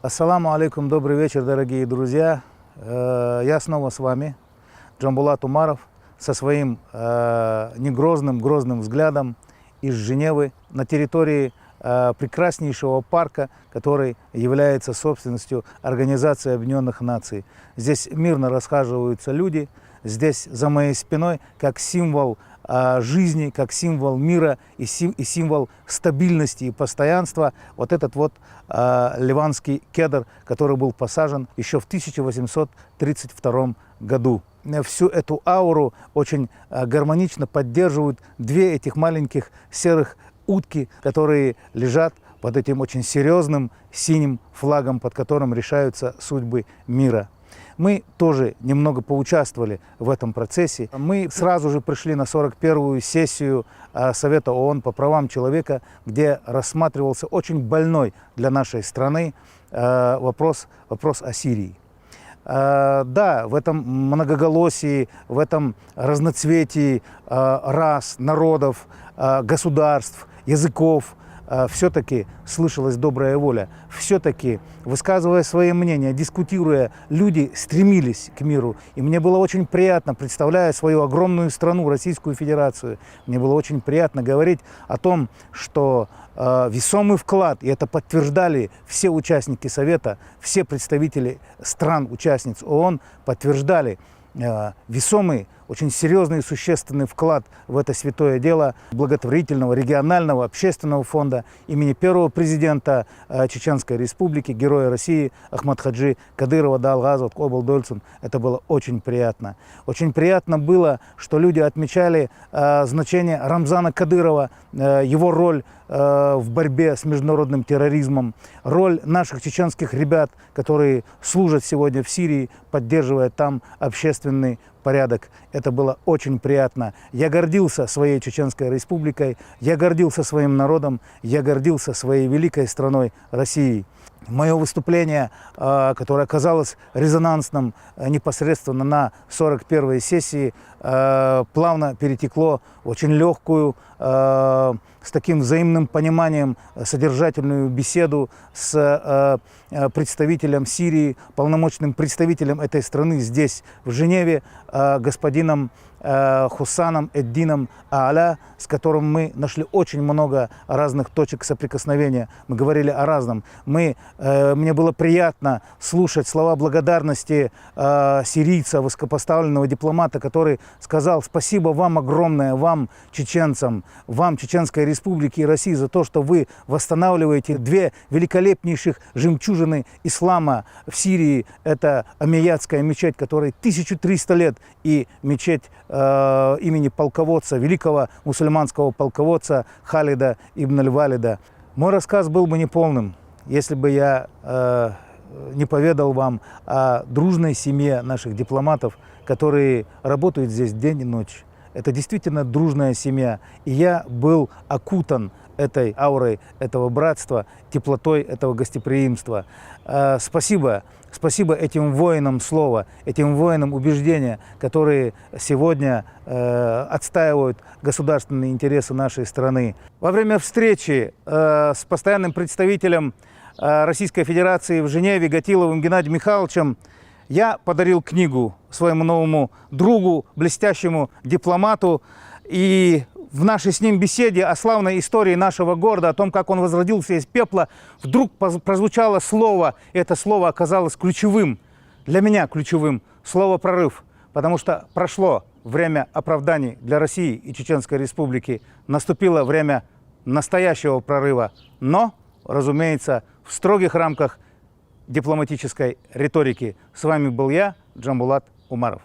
Ассаламу алейкум, добрый вечер, дорогие друзья. Я снова с вами, Джамбулат Умаров, со своим грозным взглядом из Женевы на территории прекраснейшего парка, который является собственностью Организации Объединенных Наций. Здесь мирно расхаживаются люди, здесь за моей спиной как символ жизни, как символ мира и символ стабильности и постоянства вот этот вот ливанский кедр, который был посажен еще в 1832 году. Всю эту ауру очень гармонично поддерживают две этих маленьких серых утки, которые лежат под этим очень серьезным синим флагом, под которым решаются судьбы мира. Мы тоже немного поучаствовали в этом процессе. Мы сразу же пришли на 41-ю сессию Совета ООН по правам человека, где рассматривался очень больной для нашей страны вопрос о Сирии. Да, в этом многоголосии, в этом разноцветии рас, народов, государств, языков, все-таки слышалась добрая воля. Все-таки, высказывая свои мнения, дискутируя, люди стремились к миру. И мне было очень приятно, представляя свою огромную страну, Российскую Федерацию, мне было очень приятно говорить о том, что весомый вклад, и это подтверждали все участники Совета, все представители стран-участниц ООН подтверждали весомый, очень серьезный и существенный вклад в это святое дело благотворительного регионального общественного фонда имени первого президента Чеченской Республики, героя России Ахмадхаджи Кадырова Далгазов Обалдольцин. Это было очень приятно. Очень приятно было, что люди отмечали значение Рамзана Кадырова, его роль в борьбе с международным терроризмом, роль наших чеченских ребят, которые служат сегодня в Сирии, поддерживая там общественный порядок. Это было очень приятно. Я гордился своей Чеченской Республикой, я гордился своим народом, я гордился своей великой страной Россией. Мое выступление, которое оказалось резонансным непосредственно на 41-й сессии, плавно перетекло в очень легкую, с таким взаимным пониманием, содержательную беседу с представителем Сирии, полномочным представителем этой страны здесь, в Женеве, господином Хуссаном Эддином Ааля, с которым мы нашли очень много разных точек соприкосновения. Мы говорили о разном. Мне было приятно слушать слова благодарности сирийца, высокопоставленного дипломата, который сказал: спасибо вам огромное, вам, чеченцам, вам, Чеченской Республике и России, за то, что вы восстанавливаете две великолепнейших жемчужины ислама в Сирии. Это Амиятская мечеть, которой 1300 лет, и мечеть имени полководца, великого мусульманского полководца Халида ибн аль-Валида. Мой рассказ был бы неполным, если бы я не поведал вам о дружной семье наших дипломатов, которые работают здесь день и ночь. Это действительно дружная семья, и я был окутан этой аурой, этого братства, теплотой этого гостеприимства. Спасибо. Спасибо этим воинам слова, этим воинам убеждения, которые сегодня отстаивают государственные интересы нашей страны. Во время встречи с постоянным представителем Российской Федерации в Женеве Гатиловым Геннадием Михайловичем я подарил книгу своему новому другу, блестящему дипломату. И в нашей с ним беседе о славной истории нашего города, о том, как он возродился из пепла, вдруг прозвучало слово, и это слово оказалось ключевым, для меня ключевым, слово «прорыв». Потому что прошло время оправданий для России и Чеченской Республики, наступило время настоящего прорыва, но, разумеется, в строгих рамках дипломатической риторики. С вами был я, Джамбулат Умаров.